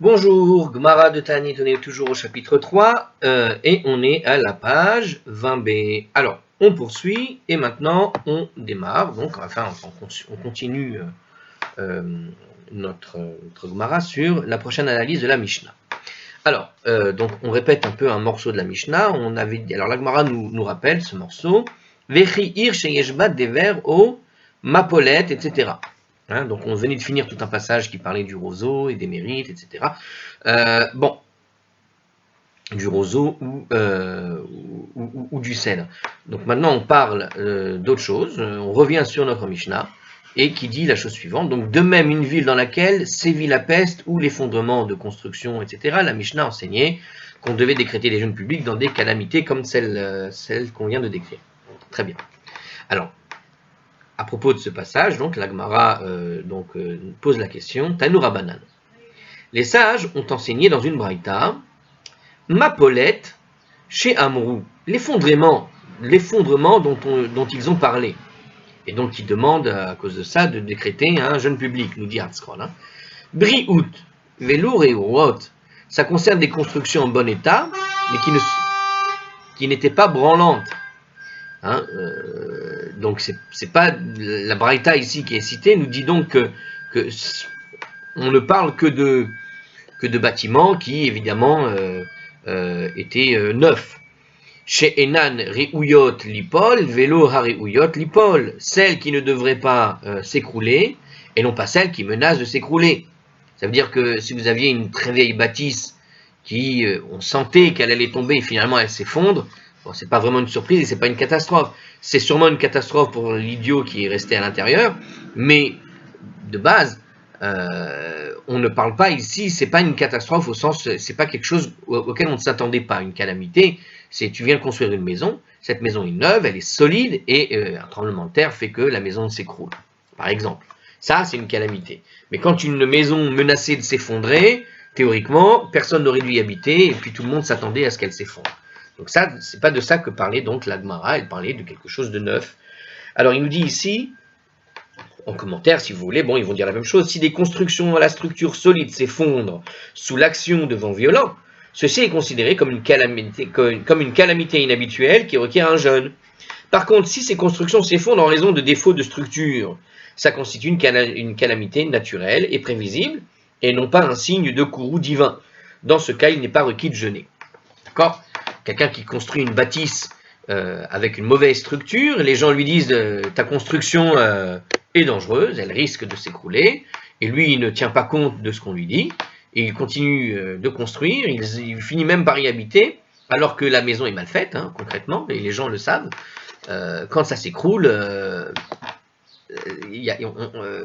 Bonjour, Gmara de Tanit, on est toujours au chapitre 3 et on est à la page 20b. Alors, on poursuit et maintenant on démarre, donc enfin on continue euh, notre Gmara sur la prochaine analyse de la Mishnah. Alors, donc on répète un peu un morceau de la Mishnah. Alors la Gmara nous rappelle ce morceau. Vechi ir sheyeshbat dever o mapolet, etc. Hein, donc on venait de finir tout un passage qui parlait du roseau et des mérites, etc. Du roseau ou du cèdre. Donc maintenant on parle d'autre chose. On revient sur notre Mishnah et qui dit la chose suivante. Donc de même une ville dans laquelle sévit la peste ou l'effondrement de construction, etc. La Mishnah enseignait qu'on devait décréter les jeûnes publics dans des calamités comme celle qu'on vient de décrire. Très bien. Alors, à propos de ce passage, donc la Gemara pose la question, Tanu Rabbanan. Les sages ont enseigné dans une braïta, Mapolette chez Amrou, l'effondrement dont ils ont parlé, et donc ils demandent à cause de ça de décréter un jeûne public, nous dit Hartzkron. Hein. Briout, velour et urot, ça concerne des constructions en bon état, mais qui n'étaient pas branlantes. Hein, donc c'est pas la braïta ici qui est citée nous dit donc que on ne parle que de bâtiments qui évidemment étaient neufs. Chez Enan Reouyot Lipol, Vélo Hareouyot Lipol, celles qui ne devraient pas s'écrouler et non pas celles qui menacent de s'écrouler. Ça veut dire que si vous aviez une très vieille bâtisse qui on sentait qu'elle allait tomber et finalement elle s'effondre, bon, c'est pas vraiment une surprise et c'est pas une catastrophe. C'est sûrement une catastrophe pour l'idiot qui est resté à l'intérieur, mais de base, on ne parle pas ici, c'est pas une catastrophe au sens, c'est pas quelque chose auquel on ne s'attendait pas, une calamité. C'est tu viens de construire une maison, cette maison est neuve, elle est solide et un tremblement de terre fait que la maison s'écroule, par exemple. Ça, c'est une calamité. Mais quand une maison menaçait de s'effondrer, théoriquement, personne n'aurait dû y habiter et puis tout le monde s'attendait à ce qu'elle s'effondre. Donc ça, c'est pas de ça que parlait donc la Gemara, elle parlait de quelque chose de neuf. Alors il nous dit ici, en commentaire si vous voulez, bon ils vont dire la même chose, si des constructions à la structure solide s'effondrent sous l'action de vents violents, ceci est considéré comme une calamité inhabituelle qui requiert un jeûne. Par contre, si ces constructions s'effondrent en raison de défauts de structure, ça constitue une calamité naturelle et prévisible, et non pas un signe de courroux divin. Dans ce cas, il n'est pas requis de jeûner. D'accord ? Quelqu'un qui construit une bâtisse avec une mauvaise structure, les gens lui disent ta construction est dangereuse, elle risque de s'écrouler, et lui il ne tient pas compte de ce qu'on lui dit, et il continue de construire, il finit même par y habiter, alors que la maison est mal faite, hein, concrètement, et les gens le savent. Quand ça s'écroule,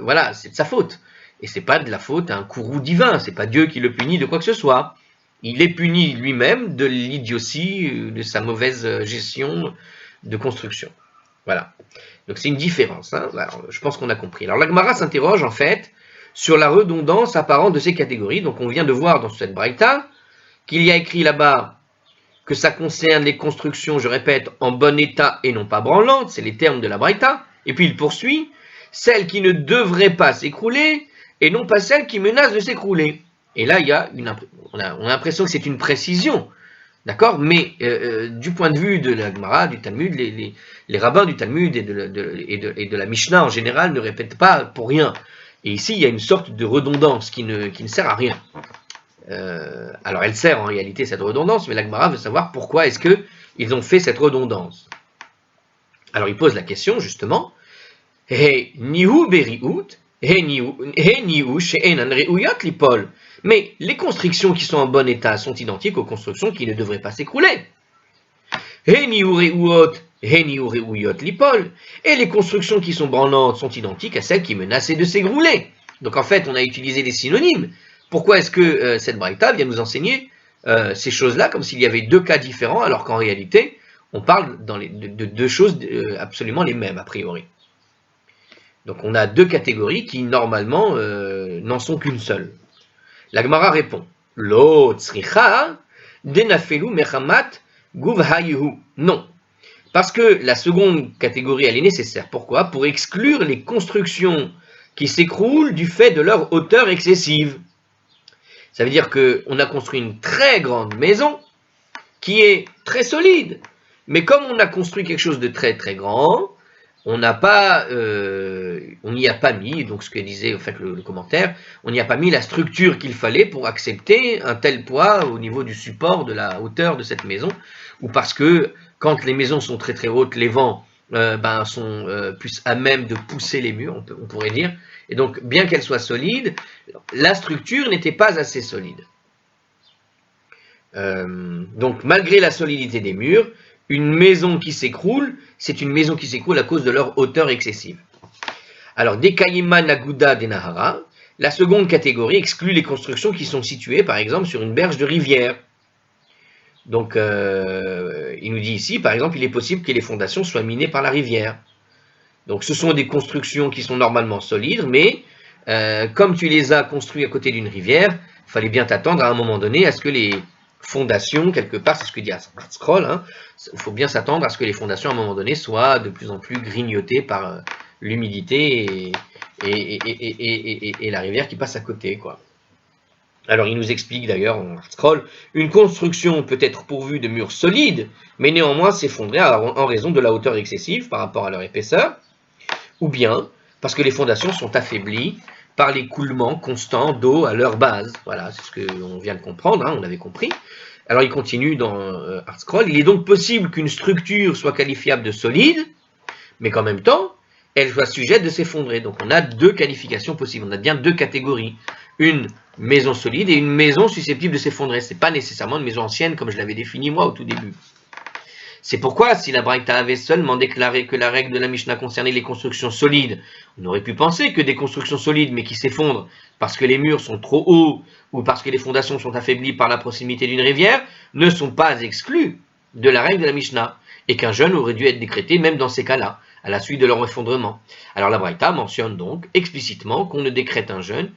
voilà, c'est de sa faute. Et c'est pas de la faute à un courroux divin, c'est pas Dieu qui le punit de quoi que ce soit. Il est puni lui-même de l'idiotie, de sa mauvaise gestion de construction. Voilà. Donc c'est une différence. Hein. Alors, je pense qu'on a compris. Alors la Gemara s'interroge en fait sur la redondance apparente de ces catégories. Donc on vient de voir dans cette braïta qu'il y a écrit là-bas que ça concerne les constructions, je répète, en bon état et non pas branlantes. C'est les termes de la braïta. Et puis il poursuit, celles qui ne devraient pas s'écrouler et non pas celles qui menacent de s'écrouler. Et là, on a l'impression que c'est une précision, d'accord? Mais du point de vue de la Gemara, du Talmud, les rabbins du Talmud et de la Mishnah en général ne répètent pas pour rien. Et ici, il y a une sorte de redondance qui ne sert à rien. Alors, elle sert en réalité cette redondance, mais la Gemara veut savoir pourquoi est-ce qu'ils ont fait cette redondance. Alors, il pose la question, justement, He nihu beriut, mais les constructions qui sont en bon état sont identiques aux constructions qui ne devraient pas s'écrouler. Et les constructions qui sont branlantes sont identiques à celles qui menaçaient de s'écrouler. Donc en fait, on a utilisé des synonymes. Pourquoi est-ce que cette braïta vient nous enseigner ces choses-là, comme s'il y avait deux cas différents, alors qu'en réalité, on parle de deux choses absolument les mêmes, a priori. Donc on a deux catégories qui normalement n'en sont qu'une seule. La Gemara répond Lo tzricha denafelu mechamat guvhayihu. Non. Parce que la seconde catégorie, elle est nécessaire. Pourquoi ? Pour exclure les constructions qui s'écroulent du fait de leur hauteur excessive. Ça veut dire qu'on a construit une très grande maison qui est très solide. Mais comme on a construit quelque chose de très très grand, on n'y a pas mis, donc ce que disait en fait le commentaire, on n'y a pas mis la structure qu'il fallait pour accepter un tel poids au niveau du support, de la hauteur de cette maison, ou parce que quand les maisons sont très très hautes, les vents sont plus à même de pousser les murs, on pourrait dire, et donc bien qu'elle soit solide, la structure n'était pas assez solide. Donc malgré la solidité des murs, une maison qui s'écroule, c'est une maison qui s'écroule à cause de leur hauteur excessive. Alors, Dekayiman Naguda de Nahara, la seconde catégorie exclut les constructions qui sont situées, par exemple, sur une berge de rivière. Donc, il nous dit ici, par exemple, il est possible que les fondations soient minées par la rivière. Donc, ce sont des constructions qui sont normalement solides, mais comme tu les as construites à côté d'une rivière, il fallait bien t'attendre à un moment donné à ce que les fondations, quelque part, c'est ce que dit Scroll, hein, il faut bien s'attendre à ce que les fondations, à un moment donné, soient de plus en plus grignotées par l'humidité et la rivière qui passe à côté, quoi. Alors, il nous explique d'ailleurs, on scroll, une construction peut être pourvue de murs solides, mais néanmoins s'effondrer en raison de la hauteur excessive par rapport à leur épaisseur, ou bien parce que les fondations sont affaiblies par l'écoulement constant d'eau à leur base. Voilà, c'est ce qu'on vient de comprendre, hein, on avait compris. Alors, il continue dans Artscroll, il est donc possible qu'une structure soit qualifiable de solide, mais qu'en même temps, elle soit sujette de s'effondrer. Donc, on a deux qualifications possibles, on a bien deux catégories. Une maison solide et une maison susceptible de s'effondrer. Ce n'est pas nécessairement une maison ancienne comme je l'avais défini moi au tout début. C'est pourquoi, si la Braïta avait seulement déclaré que la règle de la Mishnah concernait les constructions solides, on aurait pu penser que des constructions solides mais qui s'effondrent parce que les murs sont trop hauts ou parce que les fondations sont affaiblies par la proximité d'une rivière ne sont pas exclues de la règle de la Mishnah et qu'un jeûne aurait dû être décrété même dans ces cas-là, à la suite de leur effondrement. Alors la Braïta mentionne donc explicitement qu'on ne décrète un jeûne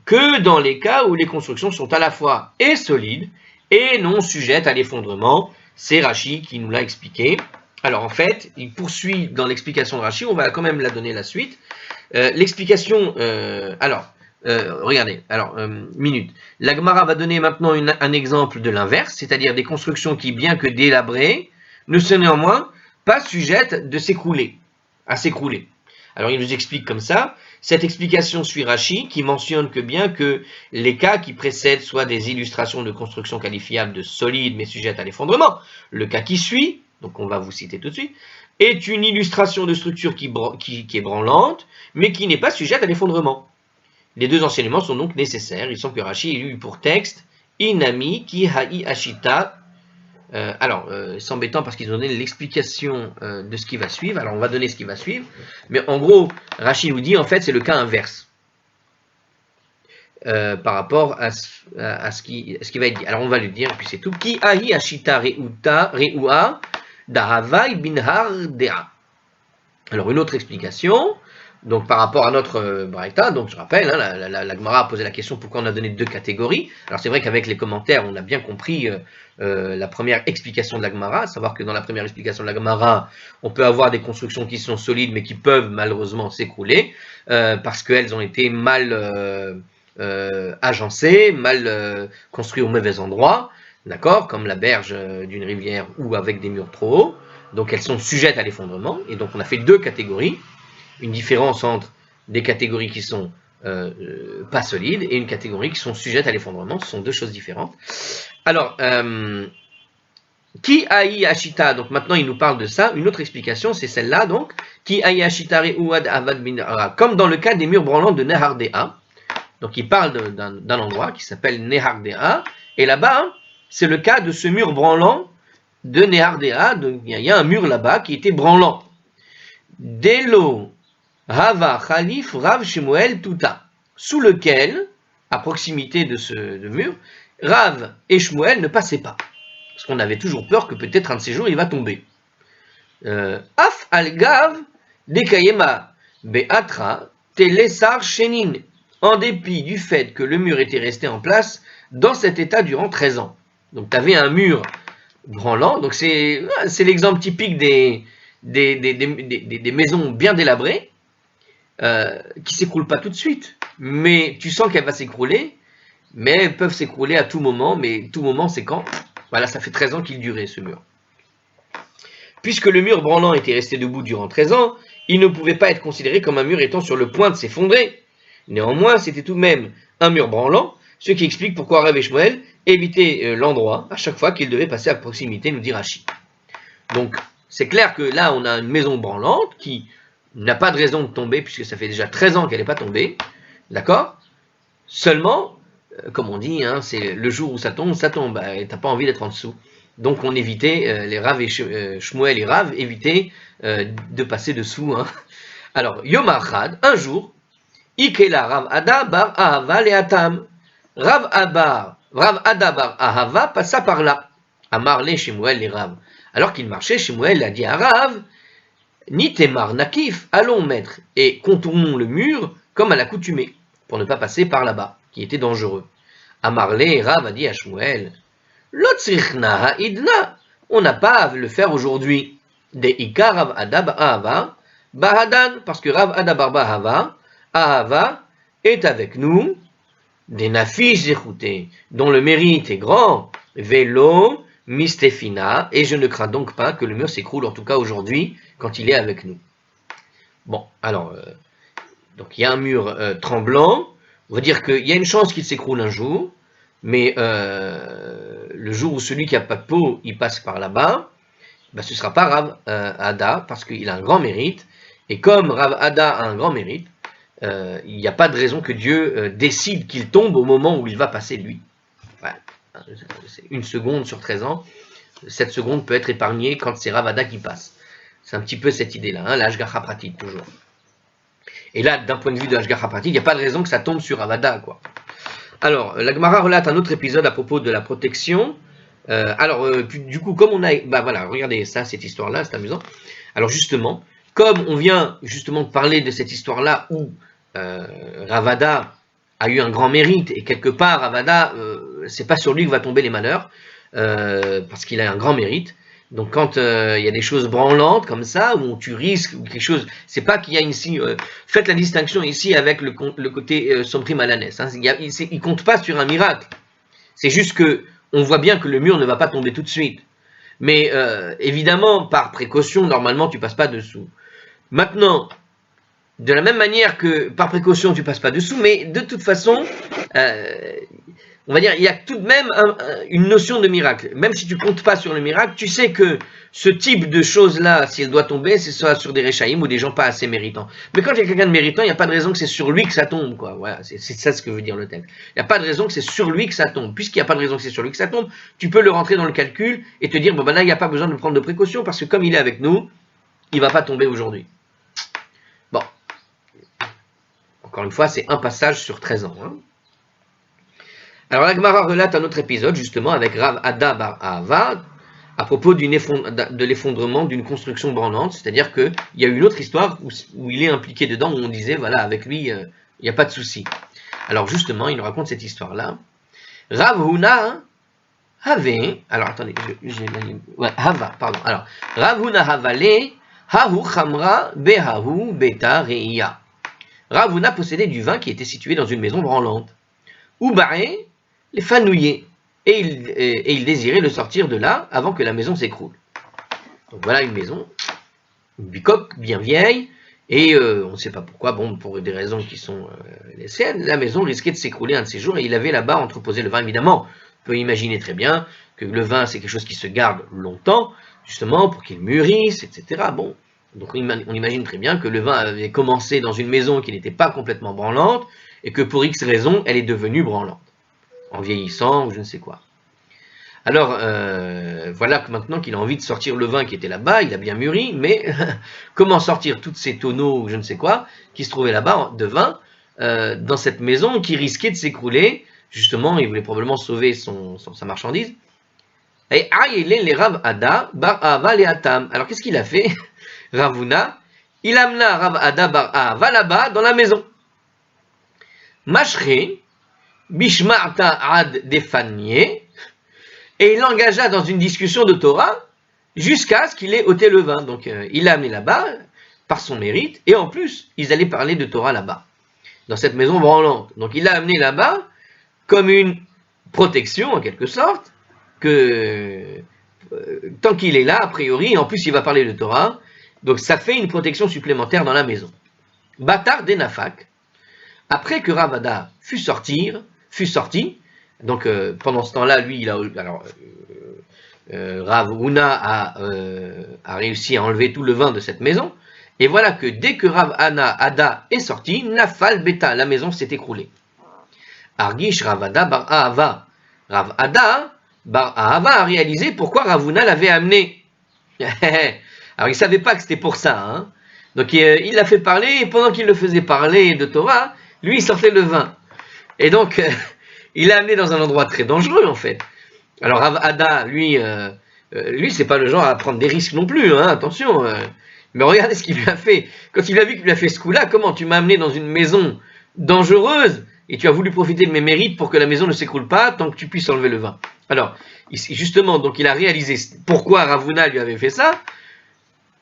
que dans les cas où les constructions sont à la fois et solides et non sujettes à l'effondrement. C'est Rashi qui nous l'a expliqué. Alors en fait, il poursuit dans l'explication de Rashi, on va quand même la donner la suite. L'explication, regardez, minute. La Gemara va donner maintenant un exemple de l'inverse, c'est-à-dire des constructions qui, bien que délabrées, ne sont néanmoins pas sujettes à s'écrouler. Alors il nous explique comme ça. Cette explication suit Rashi qui mentionne que bien que les cas qui précèdent soient des illustrations de construction qualifiables de solides mais sujettes à l'effondrement, le cas qui suit, donc on va vous citer tout de suite, est une illustration de structure qui est branlante mais qui n'est pas sujette à l'effondrement. Les deux enseignements sont donc nécessaires. Il semble que Rashi ait eu pour texte Inami ki ha'i ashita. C'est embêtant parce qu'ils ont donné l'explication de ce qui va suivre. Alors, on va donner ce qui va suivre. Mais en gros, Rashi nous dit, en fait, c'est le cas inverse par rapport à ce qui va être dit. Alors, on va le dire, puis c'est tout. Ki ahi ashita re'ua dahavai binhar dea. Alors, une autre explication. Donc, par rapport à notre Braïta, donc je rappelle, hein, la Gemara a posé la question pourquoi on a donné deux catégories. Alors, c'est vrai qu'avec les commentaires, on a bien compris la première explication de la Gemara, à savoir que dans la première explication de la Gemara, on peut avoir des constructions qui sont solides, mais qui peuvent malheureusement s'écrouler, parce qu'elles ont été mal agencées, mal construites au mauvais endroit, d'accord, comme la berge d'une rivière ou avec des murs trop hauts. Donc, elles sont sujettes à l'effondrement, et donc on a fait deux catégories. Une différence entre des catégories qui sont pas solides et une catégorie qui sont sujettes à l'effondrement. Ce sont deux choses différentes. Alors, Ki aï ashita, donc maintenant il nous parle de ça. Une autre explication, c'est celle-là, donc. Ki aï ashita re'uad avad bin ara, comme dans le cas des murs branlants de Nehardea. Donc il parle d'un endroit qui s'appelle Nehardea. Et là-bas, c'est le cas de ce mur branlant de Nehardea. Il y a un mur là-bas qui était branlant. Delo Rava Khalif Rav Shemuel Tuta, sous lequel, à proximité de ce mur, Rav et Shmuel ne passaient pas. Parce qu'on avait toujours peur que peut-être un de ces jours il va tomber. Af al-Gav Dekayema Be'atra Telesar Shenin, en dépit du fait que le mur était resté en place dans cet état durant 13 ans. Donc tu avais un mur branlant, donc c'est l'exemple typique des maisons bien délabrées, qui ne s'écroule pas tout de suite, mais tu sens qu'elle va s'écrouler, mais elles peuvent s'écrouler à tout moment, mais tout moment c'est quand? Voilà, ça fait 13 ans qu'il durait ce mur. Puisque le mur branlant était resté debout durant 13 ans, il ne pouvait pas être considéré comme un mur étant sur le point de s'effondrer. Néanmoins, c'était tout de même un mur branlant, ce qui explique pourquoi Rav et Shmuel évitaient l'endroit à chaque fois qu'ils devaient passer à proximité, nous dit Rashi. Donc, c'est clair que là, on a une maison branlante qui n'a pas de raison de tomber, puisque ça fait déjà 13 ans qu'elle n'est pas tombée, d'accord? Seulement, comme on dit, hein, c'est le jour où ça tombe, et t'as pas envie d'être en dessous. Donc on évitait, les Rav et Shmuel et Rav évitaient de passer dessous. Hein. Alors, Yom Achad, un jour, Ikela Rav Ada bar Ahava le Atam. Rav Ada bar Ahava passa par là. Amar le Shmuel les Rav. Alors qu'il marchait, Shmuel a dit à Rav, Nitemar Nakif, allons maître, et contournons le mur comme à l'accoutumée, pour ne pas passer par là-bas, qui était dangereux. Amarle et Rav a dit à Shmuel, Lotzrichna ha'idna, on n'a pas à le faire aujourd'hui. De Ika Rav Ada Ahava, Bahadan, parce que Rav Ada bar Ahava est avec nous, des nafish zechouté, dont le mérite est grand, vélo, mistefina, et je ne crains donc pas que le mur s'écroule, en tout cas aujourd'hui, quand il est avec nous. Bon, alors, donc il y a un mur tremblant, on va dire qu'il y a une chance qu'il s'écroule un jour, mais le jour où celui qui n'a pas de peau, il passe par là-bas, ben, ce ne sera pas Rav Ada, parce qu'il a un grand mérite, et comme Rav Ada a un grand mérite, il n'y a pas de raison que Dieu décide qu'il tombe au moment où il va passer lui. Ouais, c'est une seconde sur 13 ans, cette seconde peut être épargnée quand c'est Rav Ada qui passe. C'est un petit peu cette idée-là, hein, l'Ashgacha pratique toujours. Et là, d'un point de vue de l'Ashgacha pratique, il n'y a pas de raison que ça tombe sur Rav Ada, quoi. Alors, la Gemara relate un autre épisode à propos de la protection. Du coup, comme on a... Bah voilà, regardez ça, cette histoire-là, c'est amusant. Alors justement, comme on vient justement de parler de cette histoire-là où Rav Ada a eu un grand mérite, et quelque part, Rav Ada, c'est pas sur lui que va tomber les malheurs, parce qu'il a un grand mérite. Donc quand il y a des choses branlantes comme ça, où tu risques, ou quelque chose, c'est pas qu'il y a ici, faites la distinction ici avec le côté Somrim Malanes, hein, il compte pas sur un miracle, c'est juste que on voit bien que le mur ne va pas tomber tout de suite, mais évidemment, par précaution, normalement tu passes pas dessous. Maintenant, de la même manière que par précaution tu passes pas dessous, mais de toute façon, on va dire, il y a tout de même une notion de miracle. Même si tu ne comptes pas sur le miracle, tu sais que ce type de choses-là, si elle doit tomber, c'est soit sur des réchaïm ou des gens pas assez méritants. Mais quand il y a quelqu'un de méritant, il n'y a pas de raison que c'est sur lui que ça tombe, quoi. Voilà, c'est ça ce que veut dire le texte. Il n'y a pas de raison que c'est sur lui que ça tombe. Puisqu'il n'y a pas de raison que c'est sur lui que ça tombe, tu peux le rentrer dans le calcul et te dire, bon ben là, il n'y a pas besoin de prendre de précautions parce que comme il est avec nous, il ne va pas tomber aujourd'hui. Bon. Encore une fois, c'est un passage sur 13 ans, hein. Alors la Gemara relate un autre épisode justement avec Rav Ada bar Ahava à propos de l'effondrement d'une construction branlante, c'est-à-dire qu'il y a eu une autre histoire où il est impliqué dedans, où on disait voilà avec lui il n'y a pas de souci. Alors justement il nous raconte cette histoire-là. Rav Huna avait, alors attendez, Hava, pardon. Alors Rav Huna Havale Hahu Chamra Behahu Beta Reiya. Rav Huna possédait du vin qui était situé dans une maison branlante. Oubaé les fanouillait, et il désirait le sortir de là avant que la maison s'écroule. Donc voilà une maison, une bicoque bien vieille, et on ne sait pas pourquoi, bon, pour des raisons qui sont les siennes, la maison risquait de s'écrouler un de ces jours, et il avait là-bas entreposé le vin. Évidemment, on peut imaginer très bien que le vin, c'est quelque chose qui se garde longtemps, justement, pour qu'il mûrisse, etc. Bon, donc on imagine très bien que le vin avait commencé dans une maison qui n'était pas complètement branlante, et que pour X raisons, elle est devenue branlante, en vieillissant ou je ne sais quoi. Alors, voilà que maintenant qu'il a envie de sortir le vin qui était là-bas, il a bien mûri, mais comment sortir toutes ces tonneaux ou je ne sais quoi qui se trouvaient là-bas de vin dans cette maison qui risquait de s'écrouler. Justement, il voulait probablement sauver sa marchandise. Et les Rav Ada bar Ahava le Atam. Alors qu'est-ce qu'il a fait, Rav Huna? Il amena Rav Ada bar Ahava là-bas dans la maison. Mashre, Bishmarta ad Defanier, et il l'engagea dans une discussion de Torah jusqu'à ce qu'il ait ôté le vin. Donc il l'a amené là-bas par son mérite, et en plus, ils allaient parler de Torah là-bas, dans cette maison branlante. Donc il l'a amené là-bas comme une protection, en quelque sorte, que tant qu'il est là, a priori, en plus il va parler de Torah, donc ça fait une protection supplémentaire dans la maison. Batar Denafak, après que Rav Ada fut sorti, donc pendant ce temps-là, lui, Rav Huna a réussi à enlever tout le vin de cette maison, et voilà que dès que Rav Ada est sorti, Nafal Beta, la maison s'est écroulée. Argish Rav Ada bar Ahava. Rav Ada bar Ahava a réalisé pourquoi Rav Huna l'avait amené. Alors il ne savait pas que c'était pour ça, hein. Donc il l'a fait parler, et pendant qu'il le faisait parler de Torah, lui il sortait le vin. Et donc il l'a amené dans un endroit très dangereux en fait. Alors Rav Ada, lui c'est pas le genre à prendre des risques non plus, hein, attention. Mais regardez ce qu'il lui a fait. Quand il a vu qu'il lui a fait ce coup-là, comment tu m'as amené dans une maison dangereuse et tu as voulu profiter de mes mérites pour que la maison ne s'écroule pas tant que tu puisses enlever le vin. Alors, justement, donc il a réalisé pourquoi Rav Huna lui avait fait ça.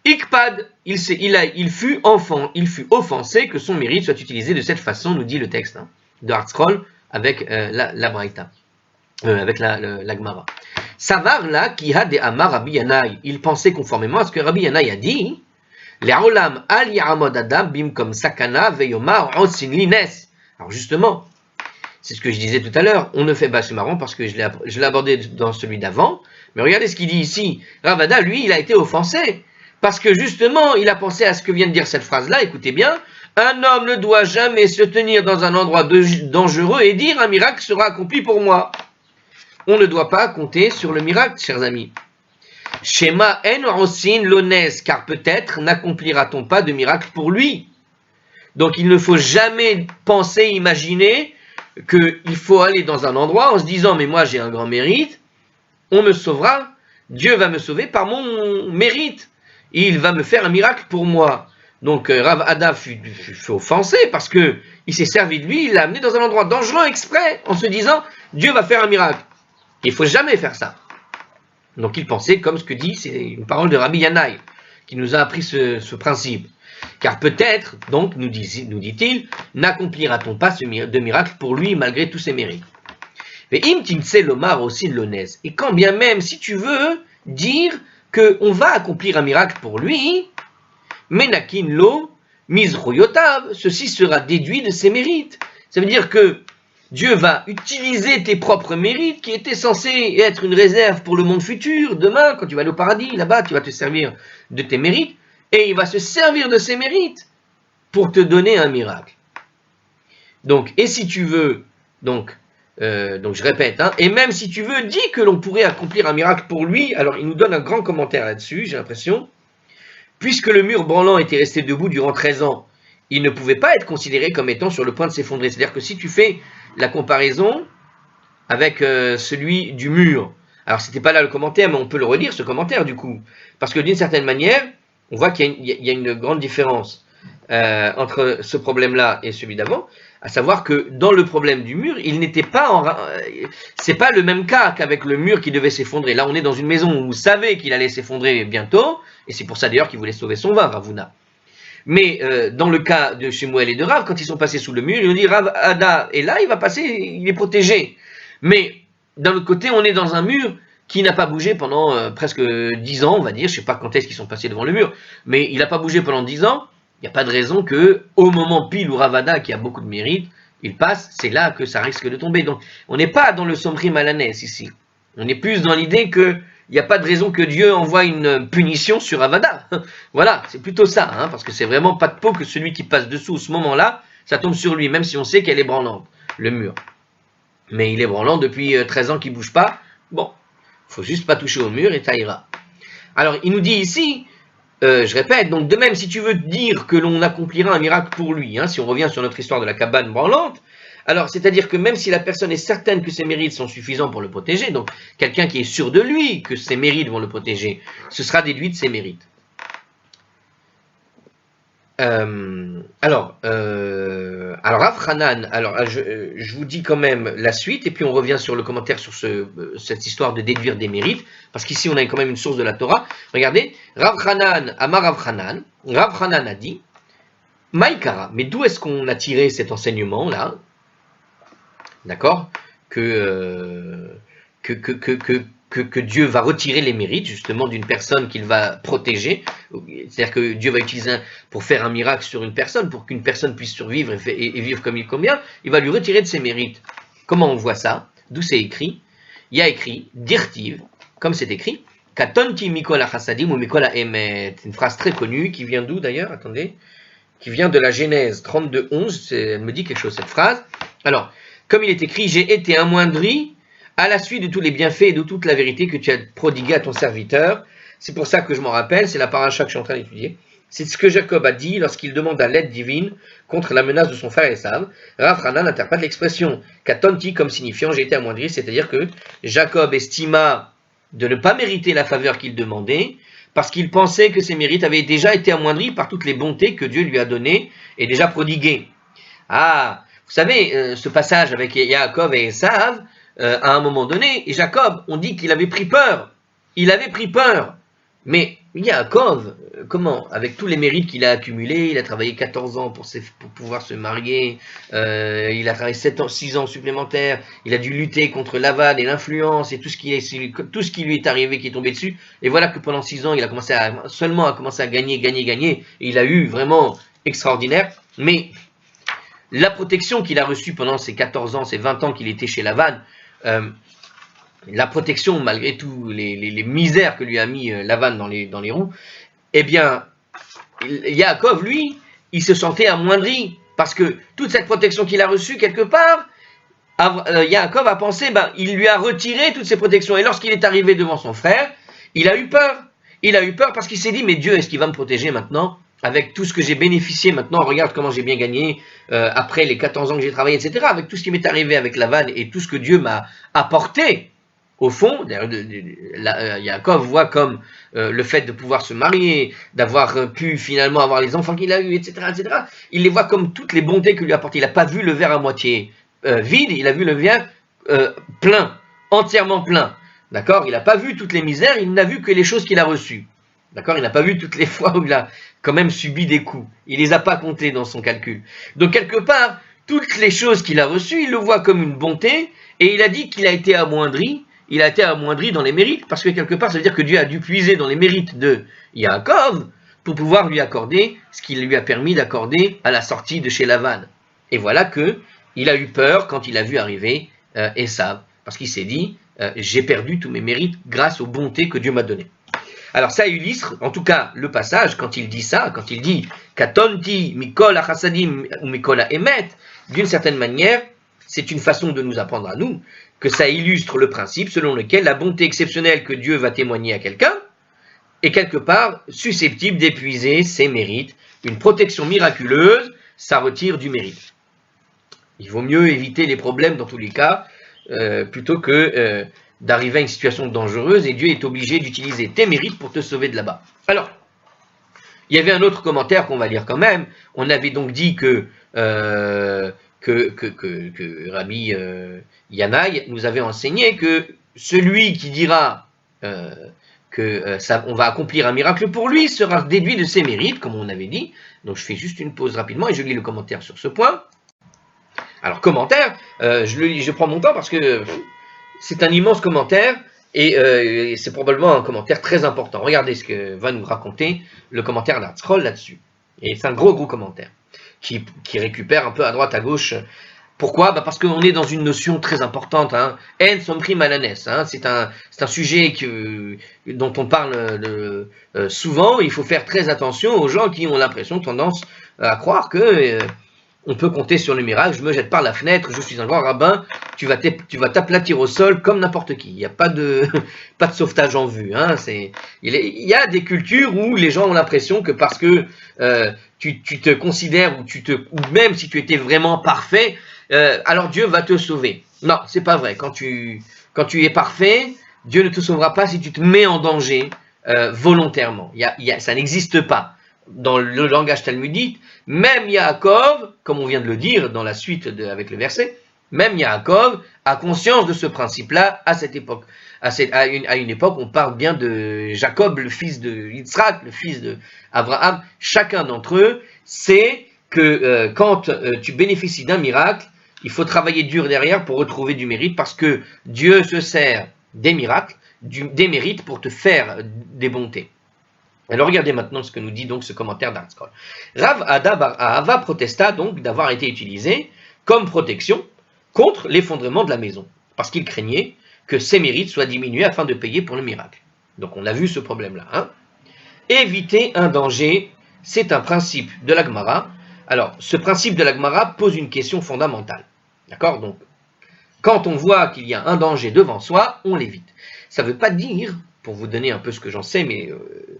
Ikpad, il fut offensé que son mérite soit utilisé de cette façon, nous dit le texte de Hartzroll avec la Braïta, avec la Gemara. Savar là, qui a des Amar Rabbi Yanaï, il pensait conformément à ce que Rabbi Yanaï a dit, Le'olam al yaramod adam bim comme sakana veyomar osin lines. Alors justement, c'est ce que je disais tout à l'heure, on ne fait pas, c'est marrant parce que je l'ai abordé dans celui d'avant, mais regardez ce qu'il dit ici. Rav Ada, lui, il a été offensé. Parce que justement, il a pensé à ce que vient de dire cette phrase-là, écoutez bien, un homme ne doit jamais se tenir dans un endroit dangereux et dire un miracle sera accompli pour moi. On ne doit pas compter sur le miracle, chers amis. Shema en rosin lones, car peut-être n'accomplira-t-on pas de miracle pour lui. Donc il ne faut jamais penser, imaginer qu'il faut aller dans un endroit en se disant mais moi j'ai un grand mérite, on me sauvera, Dieu va me sauver par mon mérite. Il va me faire un miracle pour moi. Donc Rav Ada fut offensé parce que il s'est servi de lui, il l'a amené dans un endroit dangereux exprès en se disant Dieu va faire un miracle. Il ne faut jamais faire ça. Donc il pensait comme ce que dit, c'est une parole de Rabbi Yanaï qui nous a appris ce principe. Car peut-être, donc nous dit-il, n'accomplira-t-on pas de miracle pour lui malgré tous ses mérites. Mais im tinse lomar aussi l'onès. Et quand bien même si tu veux dire qu'on va accomplir un miracle pour lui, menakin lo mizroyotav, ceci sera déduit de ses mérites. Ça veut dire que Dieu va utiliser tes propres mérites qui étaient censés être une réserve pour le monde futur. Demain, quand tu vas aller au paradis, là-bas, tu vas te servir de tes mérites et il va se servir de ses mérites pour te donner un miracle. Donc, et si tu veux, donc je répète, et même si tu veux, dis que l'on pourrait accomplir un miracle pour lui, alors il nous donne un grand commentaire là-dessus, j'ai l'impression, puisque le mur branlant était resté debout durant 13 ans, il ne pouvait pas être considéré comme étant sur le point de s'effondrer. C'est-à-dire que si tu fais la comparaison avec celui du mur, alors c'était pas là le commentaire, mais on peut le relire ce commentaire du coup, parce que d'une certaine manière, on voit qu'il y a une grande différence entre ce problème-là et celui d'avant, à savoir que dans le problème du mur, il n'était pas c'est pas le même cas qu'avec le mur qui devait s'effondrer. Là, on est dans une maison où vous savez qu'il allait s'effondrer bientôt, et c'est pour ça d'ailleurs qu'il voulait sauver son vin, Rav Huna. Mais dans le cas de Shemuel et de Rav, quand ils sont passés sous le mur, ils ont dit Rav Ada est là, il va passer, il est protégé. Mais d'un autre côté, on est dans un mur qui n'a pas bougé pendant presque 10 ans, on va dire. Je ne sais pas quand est-ce qu'ils sont passés devant le mur, mais il n'a pas bougé pendant 10 ans. Il n'y a pas de raison que, au moment pile où Rav Ada, qui a beaucoup de mérite, il passe, c'est là que ça risque de tomber. Donc, on n'est pas dans le Somrim Malanès ici. On est plus dans l'idée qu'il n'y a pas de raison que Dieu envoie une punition sur Rav Ada. Voilà, c'est plutôt ça, parce que c'est vraiment pas de peau que celui qui passe dessous, ce moment-là, ça tombe sur lui, même si on sait qu'elle est branlante, le mur. Mais il est branlant depuis 13 ans qu'il ne bouge pas. Bon, il ne faut juste pas toucher au mur et ça ira. Alors, il nous dit ici, je répète, donc de même, si tu veux dire que l'on accomplira un miracle pour lui, si on revient sur notre histoire de la cabane branlante, alors c'est-à-dire que même si la personne est certaine que ses mérites sont suffisants pour le protéger, donc quelqu'un qui est sûr de lui que ses mérites vont le protéger, ce sera déduit de ses mérites. Alors Rav Hanan, je vous dis quand même la suite, et puis on revient sur le commentaire sur cette histoire de déduire des mérites, parce qu'ici on a quand même une source de la Torah. Regardez, Rav Hanan, Amar Rav Hanan a dit, Maïkara, mais d'où est-ce qu'on a tiré cet enseignement-là? D'accord? que Dieu va retirer les mérites justement d'une personne qu'il va protéger. C'est-à-dire que Dieu va utiliser pour faire un miracle sur une personne, pour qu'une personne puisse survivre et vivre comme il convient, il va lui retirer de ses mérites. Comment on voit ça? D'où c'est écrit? Il y a écrit, dirtiv, comme c'est écrit, Katonti Mikola Chassadim ou Mikola Emet. Une phrase très connue qui vient d'où d'ailleurs? Attendez. Qui vient de la Genèse 32:11. Elle me dit quelque chose cette phrase. Alors, comme il est écrit, j'ai été amoindri à la suite de tous les bienfaits et de toute la vérité que tu as prodigué à ton serviteur. C'est pour ça que je m'en rappelle, c'est la paracha que je suis en train d'étudier. C'est ce que Jacob a dit lorsqu'il demande l'aide divine contre la menace de son frère Esav. Rav Hanan interprète l'expression katonti comme signifiant j'ai été amoindri, c'est-à-dire que Jacob estima de ne pas mériter la faveur qu'il demandait, parce qu'il pensait que ses mérites avaient déjà été amoindris par toutes les bontés que Dieu lui a données et déjà prodiguées. Ah, vous savez, ce passage avec Yaakov et Esav, à un moment donné, et Jacob, on dit qu'il avait pris peur. Il avait pris peur. Mais Yaakov, comment? Avec tous les mérites qu'il a accumulés, il a travaillé 14 ans pour pouvoir se marier, il a travaillé 6 ans supplémentaires, il a dû lutter contre Lavan et l'influence et tout ce qui lui est arrivé, qui est tombé dessus. Et voilà que pendant 6 ans, il a commencé à gagner, et il a eu vraiment extraordinaire. Mais la protection qu'il a reçue pendant ces 14 ans, ces 20 ans qu'il était chez Lavan, la protection malgré tout les misères que lui a mis Lavan dans les roues, eh bien, Yaakov, lui, il se sentait amoindri, parce que toute cette protection qu'il a reçue, quelque part, Yaakov a pensé, il lui a retiré toutes ces protections, et lorsqu'il est arrivé devant son frère, il a eu peur. Il a eu peur parce qu'il s'est dit, mais Dieu, est-ce qu'il va me protéger maintenant? Avec tout ce que j'ai bénéficié maintenant, regarde comment j'ai bien gagné, après les 14 ans que j'ai travaillé, etc., avec tout ce qui m'est arrivé avec Lavan, et tout ce que Dieu m'a apporté, au fond, Yaakov voit comme le fait de pouvoir se marier, d'avoir pu finalement avoir les enfants qu'il a eus, etc., etc., il les voit comme toutes les bontés que lui a apportées. Il n'a pas vu le verre à moitié vide, il a vu le verre plein, entièrement plein. D'accord? Il n'a pas vu toutes les misères, il n'a vu que les choses qu'il a reçues. D'accord? Il n'a pas vu toutes les fois où il a quand même subi des coups. Il ne les a pas comptés dans son calcul. Donc, quelque part, toutes les choses qu'il a reçues, il le voit comme une bonté, et il a dit qu'il a été amoindri. Il a été amoindri dans les mérites, parce que quelque part, ça veut dire que Dieu a dû puiser dans les mérites de Yaakov pour pouvoir lui accorder ce qu'il lui a permis d'accorder à la sortie de chez Lavan. Et voilà que il a eu peur quand il a vu arriver Esav, parce qu'il s'est dit, j'ai perdu tous mes mérites grâce aux bontés que Dieu m'a données. Alors ça illustre, en tout cas, le passage, quand il dit ça, quand il dit « Katonti mikol achasadim ou mikol emet », d'une certaine manière, c'est une façon de nous apprendre à nous que ça illustre le principe selon lequel la bonté exceptionnelle que Dieu va témoigner à quelqu'un est quelque part susceptible d'épuiser ses mérites. Une protection miraculeuse, ça retire du mérite. Il vaut mieux éviter les problèmes dans tous les cas, plutôt que d'arriver à une situation dangereuse, et Dieu est obligé d'utiliser tes mérites pour te sauver de là-bas. Alors, il y avait un autre commentaire qu'on va lire quand même. On avait donc dit que Rabbi Yanaï nous avait enseigné que celui qui dira on va accomplir un miracle pour lui sera déduit de ses mérites, comme on avait dit. Donc je fais juste une pause rapidement et je lis le commentaire sur ce point. Alors commentaire, je prends mon temps parce que c'est un immense commentaire et c'est probablement un commentaire très important. Regardez ce que va nous raconter le commentaire d'Artzroll là-dessus. Et c'est un gros commentaire qui récupère un peu à droite, à gauche. Pourquoi? Parce qu'on est dans une notion très importante. En somri malanes. C'est un sujet dont on parle souvent. Il faut faire très attention aux gens qui ont tendance à croire que on peut compter sur le miracle. Je me jette par la fenêtre, je suis un grand rabbin, tu vas t'aplatir au sol comme n'importe qui. Il n'y a pas de sauvetage en vue. Il y a des cultures où les gens ont l'impression que parce que tu te considères ou même si tu étais vraiment parfait, alors Dieu va te sauver. Non, c'est pas vrai. Quand tu es parfait, Dieu ne te sauvera pas si tu te mets en danger volontairement. Ça n'existe pas. Dans le langage talmudique, même Yaakov, comme on vient de le dire dans la suite avec le verset, même Yaakov a conscience de ce principe-là à cette époque. À une époque, on parle bien de Jacob, le fils de Yitzhak, le fils d'Abraham. Chacun d'entre eux sait que quand tu bénéficies d'un miracle, il faut travailler dur derrière pour retrouver du mérite, parce que Dieu se sert des miracles, des mérites pour te faire des bontés. Alors regardez maintenant ce que nous dit donc ce commentaire d'Artscroll. Rav Ada Bar Ahava protesta donc d'avoir été utilisé comme protection contre l'effondrement de la maison, parce qu'il craignait que ses mérites soient diminués afin de payer pour le miracle. Donc on a vu ce problème-là. Hein. Éviter un danger, c'est un principe de la Gemara. Alors, ce principe de la Gemara pose une question fondamentale. D'accord? Donc, quand on voit qu'il y a un danger devant soi, on l'évite. Ça ne veut pas dire, pour vous donner un peu ce que j'en sais, mais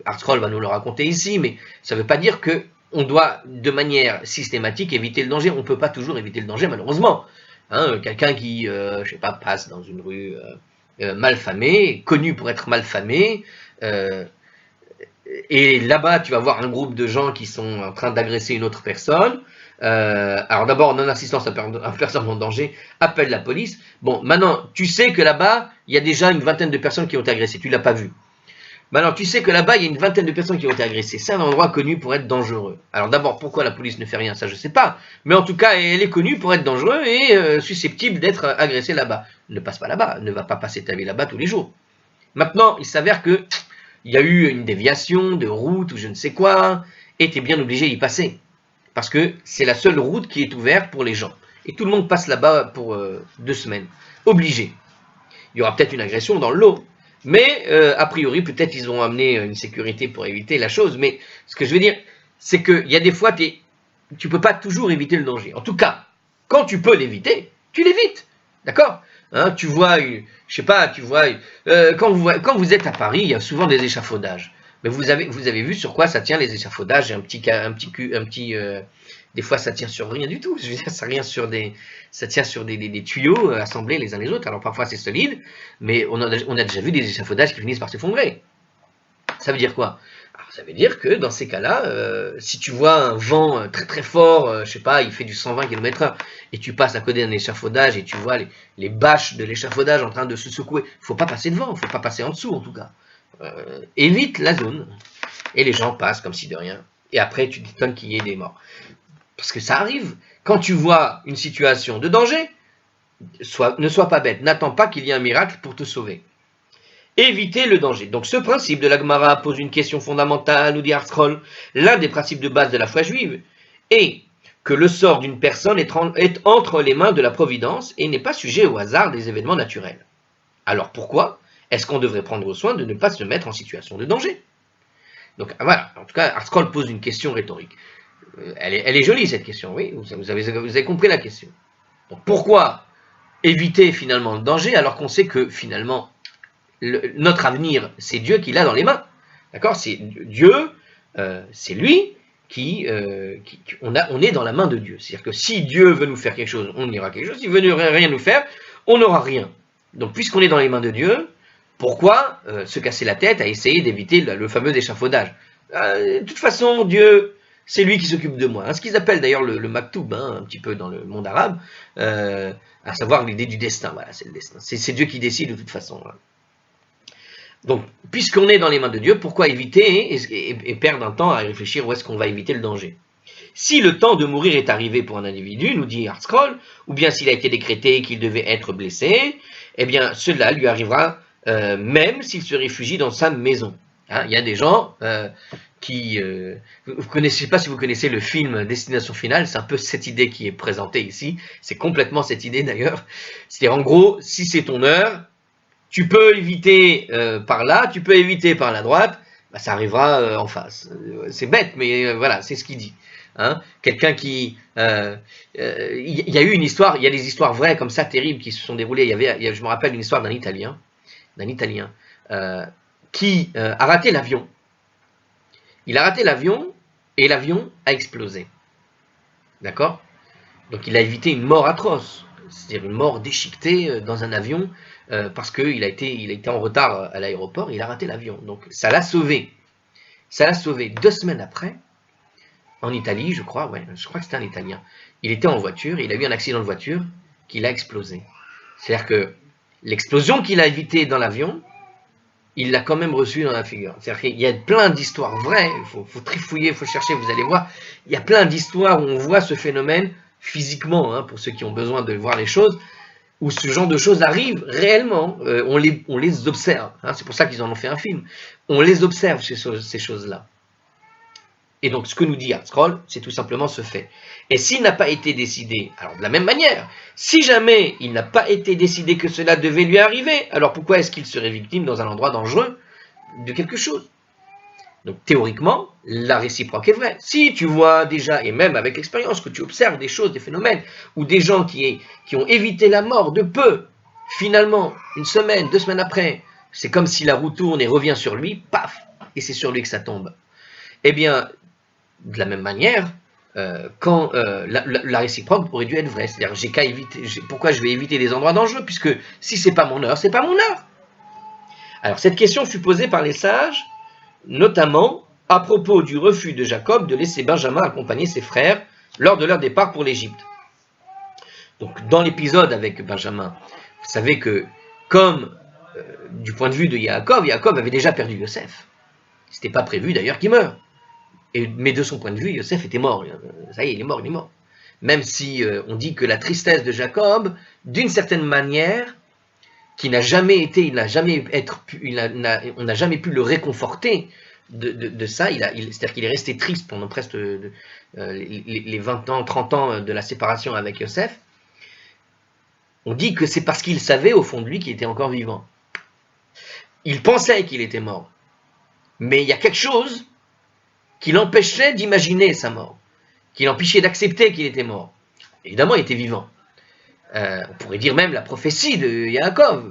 Artscroll va nous le raconter ici, mais ça ne veut pas dire qu'on doit, de manière systématique, éviter le danger. On ne peut pas toujours éviter le danger, malheureusement. Hein, quelqu'un qui, je ne sais pas, passe dans une rue malfamée, connu pour être malfamé, et là-bas, tu vas voir un groupe de gens qui sont en train d'agresser une autre personne. Alors d'abord, non-assistance à personne en danger, appelle la police. Bon, maintenant, tu sais que là-bas, il y a déjà une vingtaine de personnes qui ont été agressées. Tu ne l'as pas vu. Maintenant, tu sais que là-bas, il y a une vingtaine de personnes qui ont été agressées. C'est un endroit connu pour être dangereux. Alors d'abord, pourquoi la police ne fait rien? Ça, je ne sais pas. Mais en tout cas, elle est connue pour être dangereuse et susceptible d'être agressée là-bas. Ne passe pas là-bas. Ne va pas passer ta vie là-bas tous les jours. Maintenant, il s'avère que il y a eu une déviation de route ou je ne sais quoi, et tu es bien obligé d'y passer. Parce que c'est la seule route qui est ouverte pour les gens. Et tout le monde passe là-bas pour 2 semaines. Obligé. Il y aura peut-être une agression dans le lot. Mais, a priori, peut-être ils ont amené une sécurité pour éviter la chose. Mais ce que je veux dire, c'est qu'il y a des fois, tu ne peux pas toujours éviter le danger. En tout cas, quand tu peux l'éviter, tu l'évites. D'accord? Hein, tu vois, je sais pas, tu vois, quand vous êtes à Paris, il y a souvent des échafaudages. Mais vous avez vu sur quoi ça tient les échafaudages? Des fois ça tient sur rien du tout. Je veux dire, ça tient sur des tuyaux assemblés les uns les autres. Alors parfois c'est solide, mais on a déjà vu des échafaudages qui finissent par s'effondrer. Ça veut dire quoi? Alors, ça veut dire que dans ces cas-là, si tu vois un vent très très fort, je sais pas, il fait du 120 km/h, et tu passes à côté d'un échafaudage et tu vois les bâches de l'échafaudage en train de se secouer, il ne faut pas passer devant, il ne faut pas passer en dessous en tout cas. Évite la zone, et les gens passent comme si de rien, et après tu t'étonnes qu'il y ait des morts. Parce que ça arrive, quand tu vois une situation de danger, ne sois pas bête, n'attends pas qu'il y ait un miracle pour te sauver. Éviter le danger. Donc ce principe de la Gemara pose une question fondamentale, nous dit Artscroll, l'un des principes de base de la foi juive, est que le sort d'une personne est entre les mains de la providence et n'est pas sujet au hasard des événements naturels. Alors pourquoi est-ce qu'on devrait prendre soin de ne pas se mettre en situation de danger? Donc voilà, en tout cas, Artscroll pose une question rhétorique. Elle est jolie cette question, oui, vous avez compris la question. Donc pourquoi éviter finalement le danger alors qu'on sait que finalement notre avenir, c'est Dieu qui l'a dans les mains. D'accord? C'est Dieu, c'est lui on est dans la main de Dieu. C'est-à-dire que si Dieu veut nous faire quelque chose, on ira quelque chose. S'il veut rien nous faire, on n'aura rien. Donc, puisqu'on est dans les mains de Dieu, pourquoi se casser la tête à essayer d'éviter le fameux échafaudage? De toute façon, Dieu, c'est lui qui s'occupe de moi. Hein, ce qu'ils appellent d'ailleurs le maktoub, hein, un petit peu dans le monde arabe, à savoir l'idée du destin. Voilà, c'est le destin. C'est Dieu qui décide de toute façon. Hein. Donc, puisqu'on est dans les mains de Dieu, pourquoi éviter et perdre un temps à réfléchir où est-ce qu'on va éviter le danger? Si le temps de mourir est arrivé pour un individu, nous dit Artscroll, ou bien s'il a été décrété qu'il devait être blessé, eh bien cela lui arrivera même s'il se réfugie dans sa maison. Hein, il y a des gens qui... je ne sais pas si vous connaissez le film Destination Finale, c'est un peu cette idée qui est présentée ici, c'est complètement cette idée d'ailleurs. C'est-à-dire en gros, si c'est ton heure, tu peux éviter par là, tu peux éviter par la droite, bah, ça arrivera en face. C'est bête, mais voilà, c'est ce qu'il dit. Hein, quelqu'un qui... il y a eu une histoire, il y a des histoires vraies comme ça, terribles, qui se sont déroulées. Je me rappelle une histoire d'un Italien qui a raté l'avion. Il a raté l'avion, et l'avion a explosé. D'accord? Donc il a évité une mort atroce, c'est-à-dire une mort déchiquetée dans un avion, parce qu'il a été en retard à l'aéroport, il a raté l'avion. Donc ça l'a sauvé. Ça l'a sauvé 2 semaines après, en Italie, je crois que c'était un Italien. Il était en voiture, et il a eu un accident de voiture qui l'a explosé. C'est-à-dire que l'explosion qu'il a évitée dans l'avion, il l'a quand même reçue dans la figure. C'est-à-dire qu'il y a plein d'histoires vraies, il faut trifouiller, il faut chercher, vous allez voir, il y a plein d'histoires où on voit ce phénomène physiquement, hein, pour ceux qui ont besoin de voir les choses, où ce genre de choses arrivent réellement, on les observe, hein, c'est pour ça qu'ils en ont fait un film, on les observe ces choses-là. Et donc ce que nous dit ArtScroll, c'est tout simplement ce fait. Et s'il n'a pas été décidé, alors de la même manière, si jamais il n'a pas été décidé que cela devait lui arriver, alors pourquoi est-ce qu'il serait victime dans un endroit dangereux de quelque chose? Donc théoriquement, la réciproque est vraie. Si tu vois déjà, et même avec l'expérience, que tu observes des choses, des phénomènes, ou des gens qui ont évité la mort de peu, finalement, une semaine, 2 semaines après, c'est comme si la roue tourne et revient sur lui, paf, et c'est sur lui que ça tombe. Eh bien, de la même manière, quand la réciproque aurait dû être vraie. C'est-à-dire, j'ai qu'à éviter, pourquoi je vais éviter des endroits dangereux, puisque si c'est pas mon heure, c'est pas mon heure. Alors, cette question fut posée par les sages, notamment à propos du refus de Jacob de laisser Benjamin accompagner ses frères lors de leur départ pour l'Égypte. Donc, dans l'épisode avec Benjamin, vous savez que, comme du point de vue de Yaakov avait déjà perdu Yosef. C'était pas prévu d'ailleurs qu'il meure. Mais de son point de vue, Yosef était mort. Ça y est, il est mort. Même si on dit que la tristesse de Jacob, d'une certaine manière, on n'a jamais pu le réconforter de ça. C'est-à-dire qu'il est resté triste pendant presque les 20 ans, 30 ans de la séparation avec Yosef. On dit que c'est parce qu'il savait au fond de lui qu'il était encore vivant. Il pensait qu'il était mort. Mais il y a quelque chose qui l'empêchait d'imaginer sa mort, qui l'empêchait d'accepter qu'il était mort. Évidemment, il était vivant. On pourrait dire même la prophétie de Yaakov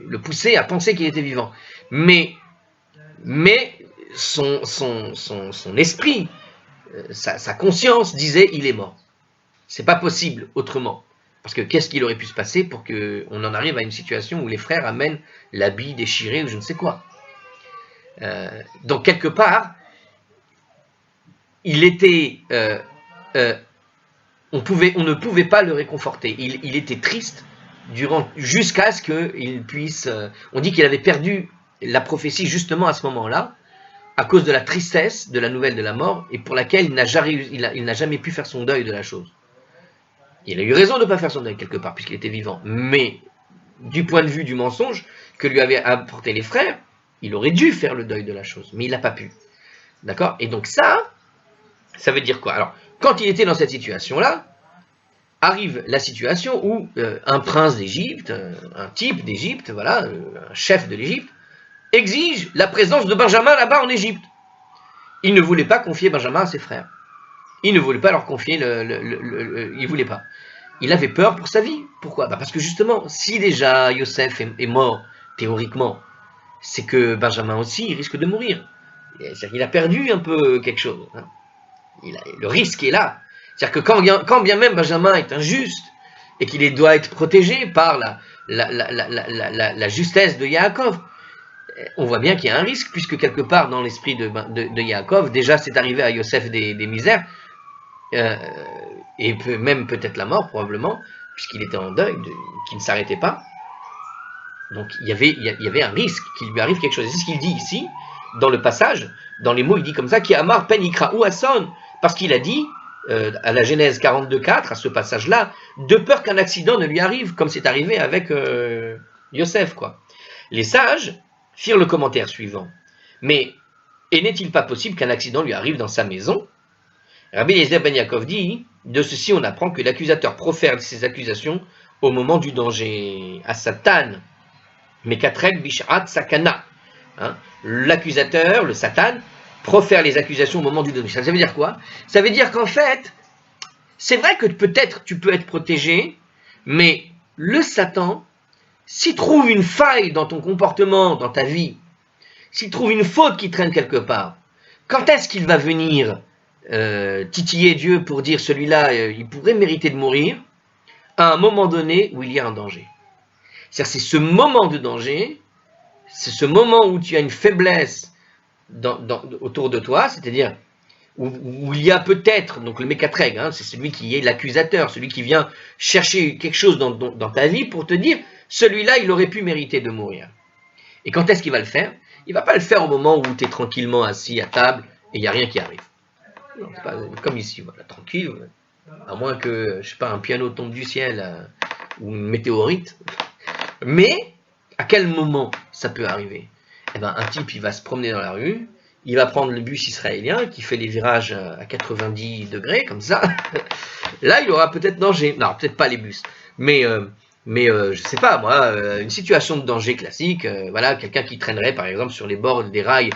le poussait à penser qu'il était vivant. Mais son esprit, sa conscience disait il est mort. C'est pas possible autrement. Parce que qu'est-ce qu'il aurait pu se passer pour qu'on en arrive à une situation où les frères amènent l'habit déchiré ou je ne sais quoi. Donc quelque part, il était, on ne pouvait pas le réconforter. Il était triste jusqu'à ce qu'il puisse. On dit qu'il avait perdu la prophétie justement à ce moment-là, à cause de la tristesse de la nouvelle de la mort, et pour laquelle il n'a jamais pu faire son deuil de la chose. Il a eu raison de ne pas faire son deuil quelque part, puisqu'il était vivant. Mais du point de vue du mensonge que lui avaient apporté les frères, il aurait dû faire le deuil de la chose, mais il n'a pas pu. D'accord? Et donc ça veut dire quoi? Alors, quand il était dans cette situation-là, arrive la situation où un prince d'Égypte, un type d'Égypte, voilà, un chef de l'Égypte, exige la présence de Benjamin là-bas en Égypte. Il ne voulait pas confier Benjamin à ses frères. Il ne voulait pas leur confier il voulait pas. Il avait peur pour sa vie. Pourquoi? Parce que justement, si déjà Yosef est mort, théoriquement, c'est que Benjamin aussi risque de mourir. C'est-à-dire qu'il a perdu un peu quelque chose. Hein. Le risque est là. C'est-à-dire que quand bien même Benjamin est injuste et qu'il doit être protégé par la justesse de Yaakov, on voit bien qu'il y a un risque, puisque quelque part dans l'esprit de Yaakov, déjà c'est arrivé à Yosef des misères, et même peut-être la mort probablement, puisqu'il était en deuil, qui ne s'arrêtait pas. Donc il y avait un risque qu'il lui arrive quelque chose. C'est ce qu'il dit ici, dans le passage, dans les mots, il dit comme ça, qui amar pen ikra ou ason, parce qu'il a dit, à la Genèse 42.4, à ce passage-là, de peur qu'un accident ne lui arrive, comme c'est arrivé avec Yosef, quoi. Les sages firent le commentaire suivant. Mais, et n'est-il pas possible qu'un accident lui arrive dans sa maison? Rabbi Eliezer ben Yaakov dit, de ceci on apprend que l'accusateur profère ses accusations au moment du danger. À Satan, mekatrek bishat sakana. L'accusateur, le Satan, profère les accusations au moment du danger. Ça veut dire quoi? Ça veut dire qu'en fait, c'est vrai que peut-être tu peux être protégé, mais le Satan, s'il trouve une faille dans ton comportement, dans ta vie, s'il trouve une faute qui traîne quelque part, quand est-ce qu'il va venir titiller Dieu pour dire celui-là, il pourrait mériter de mourir, à un moment donné où il y a un danger. C'est-à-dire, c'est ce moment de danger, c'est ce moment où tu as une faiblesse autour de toi, c'est-à-dire où il y a peut-être, donc le mécatreg, c'est celui qui est l'accusateur, celui qui vient chercher quelque chose dans ta vie pour te dire, celui-là, il aurait pu mériter de mourir. Et quand est-ce qu'il va le faire? Il ne va pas le faire au moment où tu es tranquillement assis à table et il n'y a rien qui arrive. Non, c'est pas comme ici, voilà, tranquille, À moins que, je sais pas, un piano tombe du ciel ou une météorite. Mais, à quel moment ça peut arriver? Eh ben, un type, il va se promener dans la rue, il va prendre le bus israélien qui fait les virages à 90 degrés, comme ça. Là, il aura peut-être danger. Non, peut-être pas les bus. Mais je sais pas, moi, une situation de danger classique, voilà, quelqu'un qui traînerait, par exemple, sur les bords des rails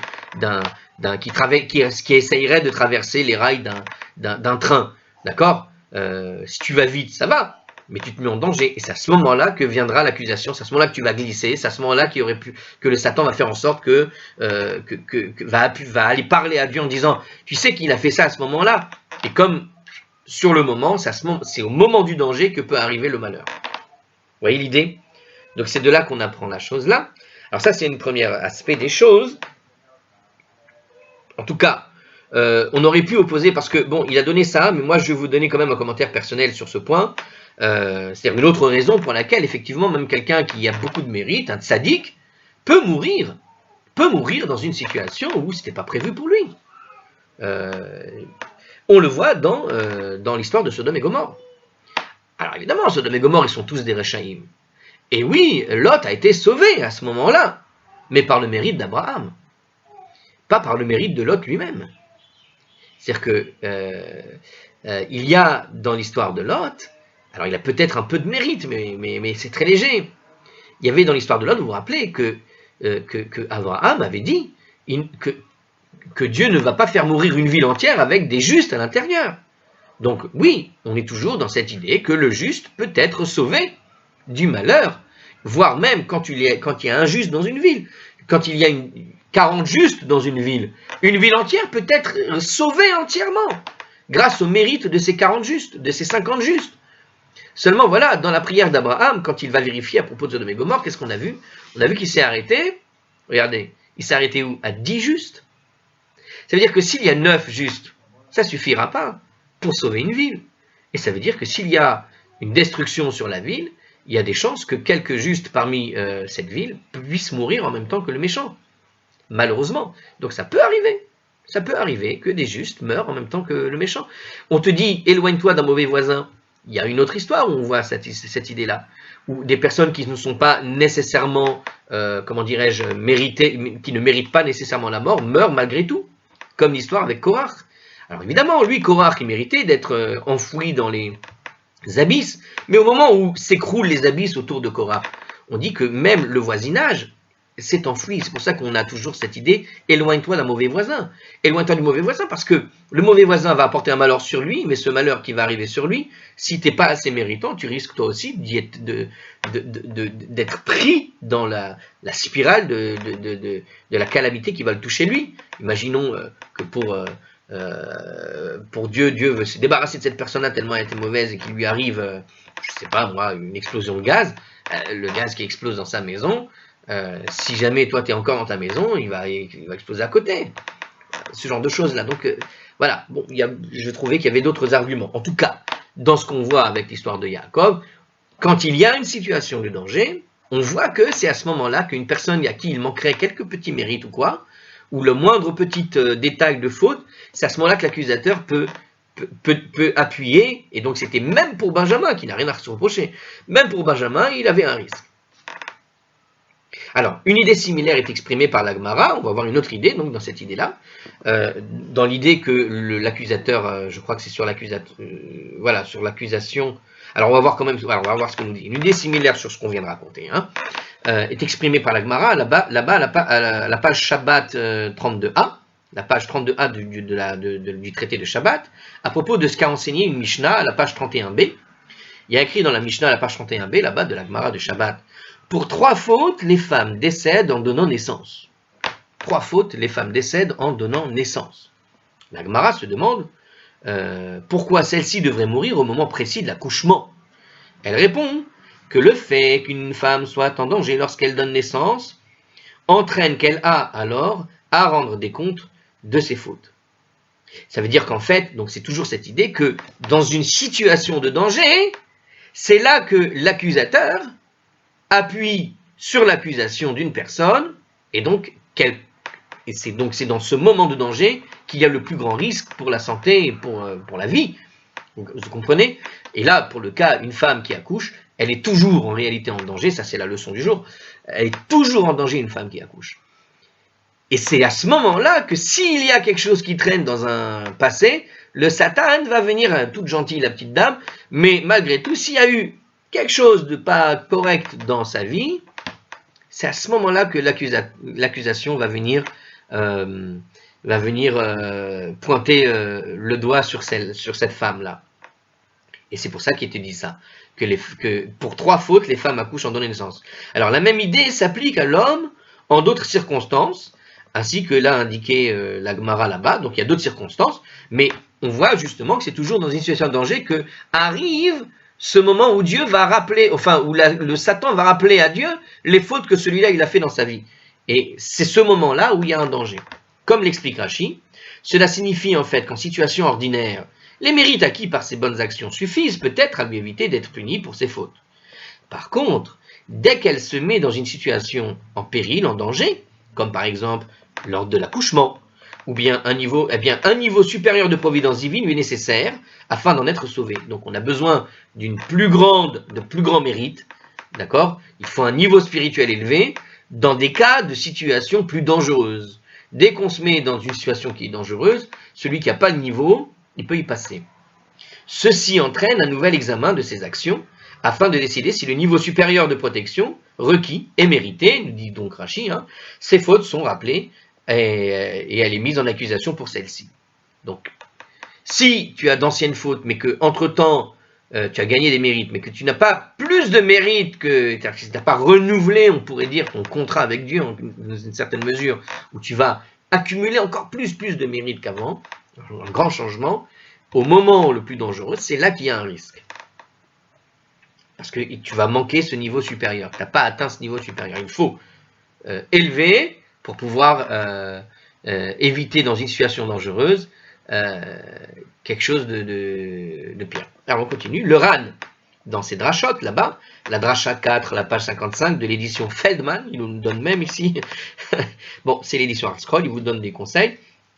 qui essayerait de traverser les rails d'un train, d'accord? Si tu vas vite, ça va, mais tu te mets en danger. Et c'est à ce moment-là que viendra l'accusation, c'est à ce moment-là que tu vas glisser, c'est à ce moment-là que le Satan va faire en sorte que va aller parler à Dieu en disant, tu sais qu'il a fait ça à ce moment-là. Et comme sur le moment, c'est au moment du danger que peut arriver le malheur. Vous voyez l'idée? Donc c'est de là qu'on apprend la chose là. Alors ça, c'est un premier aspect des choses. En tout cas, on aurait pu opposer, parce que, bon, il a donné ça, mais moi je vais vous donner quand même un commentaire personnel sur ce point. C'est-à-dire une autre raison pour laquelle, effectivement, même quelqu'un qui a beaucoup de mérite, un tzaddik, peut mourir dans une situation où ce n'était pas prévu pour lui. On le voit dans l'histoire de Sodome et Gomorrhe. Alors évidemment, Sodome et Gomorrhe, ils sont tous des Rechaïm. Et oui, Lot a été sauvé à ce moment-là, mais par le mérite d'Abraham, pas par le mérite de Lot lui-même. C'est-à-dire que il y a dans l'histoire de Lot, alors il a peut-être un peu de mérite, mais c'est très léger. Il y avait dans l'histoire de Lot, vous vous rappelez, que Abraham avait dit que Dieu ne va pas faire mourir une ville entière avec des justes à l'intérieur. Donc oui, on est toujours dans cette idée que le juste peut être sauvé du malheur, voire même quand il y a un juste dans une ville, quand il y a 40 justes dans une ville entière peut être sauvée entièrement, grâce au mérite de ces 40 justes, de ces 50 justes. Seulement voilà, dans la prière d'Abraham, quand il va vérifier à propos de Sodome et Gomorrhe, qu'est-ce qu'on a vu? On a vu qu'il s'est arrêté, regardez, il s'est arrêté où? À 10 justes. Ça veut dire que s'il y a 9 justes, ça ne suffira pas pour sauver une ville. Et ça veut dire que s'il y a une destruction sur la ville, il y a des chances que quelques justes parmi cette ville puissent mourir en même temps que le méchant. Malheureusement. Donc ça peut arriver. Ça peut arriver que des justes meurent en même temps que le méchant. On te dit, éloigne-toi d'un mauvais voisin. Il y a une autre histoire où on voit cette idée-là. Où des personnes qui ne sont pas nécessairement, comment dirais-je, méritées, qui ne méritent pas nécessairement la mort, meurent malgré tout. Comme l'histoire avec Korach. Alors évidemment, lui, Korach, il méritait d'être enfoui dans les abysses, mais au moment où s'écroulent les abysses autour de Korach, on dit que même le voisinage s'est enfoui. C'est pour ça qu'on a toujours cette idée, éloigne-toi d'un mauvais voisin. Éloigne-toi du mauvais voisin, parce que le mauvais voisin va apporter un malheur sur lui, mais ce malheur qui va arriver sur lui, si tu n'es pas assez méritant, tu risques toi aussi d'être pris dans la spirale de la calamité qui va le toucher lui. Imaginons que pour Dieu veut se débarrasser de cette personne-là tellement elle était mauvaise et qu'il lui arrive, je sais pas moi, une explosion de gaz, le gaz qui explose dans sa maison, si jamais toi tu es encore dans ta maison, il va exploser à côté. Ce genre de choses-là. Donc voilà, bon, je trouvais qu'il y avait d'autres arguments. En tout cas, dans ce qu'on voit avec l'histoire de Jacob, quand il y a une situation de danger, on voit que c'est à ce moment-là qu'une personne à qui il manquerait quelques petits mérites ou quoi, ou le moindre petit détail de faute, c'est à ce moment-là que l'accusateur peut appuyer, et donc c'était même pour Benjamin, qui n'a rien à se reprocher, même pour Benjamin, il avait un risque. Alors, une idée similaire est exprimée par la Gemara, on va voir une autre idée, donc dans cette idée-là, dans l'idée que l'accusateur, je crois que c'est sur l'accusation, voilà, sur l'accusation, alors on va voir quand même, voilà, on va voir ce qu'on nous dit, une idée similaire sur ce qu'on vient de raconter, hein, est exprimée par la Gemara, là-bas, à la page Shabbat 32a, la page 32a du traité de Shabbat, à propos de ce qu'a enseigné une Mishnah à la page 31b. Il y a écrit dans la Mishnah à la page 31b, là-bas, de la Gemara de Shabbat, pour 3 fautes, les femmes décèdent en donnant naissance. 3 fautes, les femmes décèdent en donnant naissance. La Gemara se demande pourquoi celle-ci devrait mourir au moment précis de l'accouchement. Elle répond que le fait qu'une femme soit en danger lorsqu'elle donne naissance entraîne qu'elle a alors à rendre des comptes de ses fautes. Ça veut dire qu'en fait, donc c'est toujours cette idée que dans une situation de danger, c'est là que l'accusateur appuie sur l'accusation d'une personne, et donc c'est dans ce moment de danger qu'il y a le plus grand risque pour la santé et pour la vie. Vous comprenez? Et là, pour le cas, une femme qui accouche, elle est toujours en réalité en danger, ça c'est la leçon du jour, elle est toujours en danger, une femme qui accouche. Et c'est à ce moment-là que s'il y a quelque chose qui traîne dans un passé, le Satan va venir, toute gentille la petite dame, mais malgré tout, s'il y a eu quelque chose de pas correct dans sa vie, c'est à ce moment-là que l'accusation va venir, pointer le doigt sur cette femme-là. Et c'est pour ça qu'il te dit ça, que pour 3 fautes, les femmes accouchent en donnant naissance. Alors la même idée s'applique à l'homme en d'autres circonstances, ainsi que l'a indiqué la Gemara là-bas, donc il y a d'autres circonstances, mais on voit justement que c'est toujours dans une situation de danger que arrive ce moment où Dieu va rappeler, enfin où le Satan va rappeler à Dieu les fautes que celui-là il a fait dans sa vie. Et c'est ce moment-là où il y a un danger. Comme l'explique Rashi, cela signifie en fait qu'en situation ordinaire, les mérites acquis par ses bonnes actions suffisent peut-être à lui éviter d'être puni pour ses fautes. Par contre, dès qu'elle se met dans une situation en péril, en danger, comme par exemple lors de l'accouchement, ou bien un niveau supérieur de providence divine lui est nécessaire afin d'en être sauvé. Donc on a besoin de plus grand mérite, d'accord? Il faut un niveau spirituel élevé dans des cas de situations plus dangereuses. Dès qu'on se met dans une situation qui est dangereuse, celui qui n'a pas de niveau, il peut y passer. Ceci entraîne un nouvel examen de ses actions afin de décider si le niveau supérieur de protection requis est mérité, nous dit donc Rashi, ces fautes sont rappelées et elle est mise en accusation pour celle-ci. Donc, si tu as d'anciennes fautes, mais que entre-temps, tu as gagné des mérites, mais que tu n'as pas plus de mérites que tu n'as pas renouvelé, on pourrait dire, ton contrat avec Dieu, dans une certaine mesure, où tu vas accumuler encore plus de mérites qu'avant, un grand changement, au moment le plus dangereux, c'est là qu'il y a un risque. Parce que tu vas manquer ce niveau supérieur. Tu n'as pas atteint ce niveau supérieur. Il faut élever pour pouvoir éviter dans une situation dangereuse quelque chose de pire. Alors on continue. Le Ran, dans ses drachot, là-bas, la dracha 4, la page 55 de l'édition Feldman, il nous donne même ici, bon, c'est l'édition ArtScroll, il vous donne des conseils,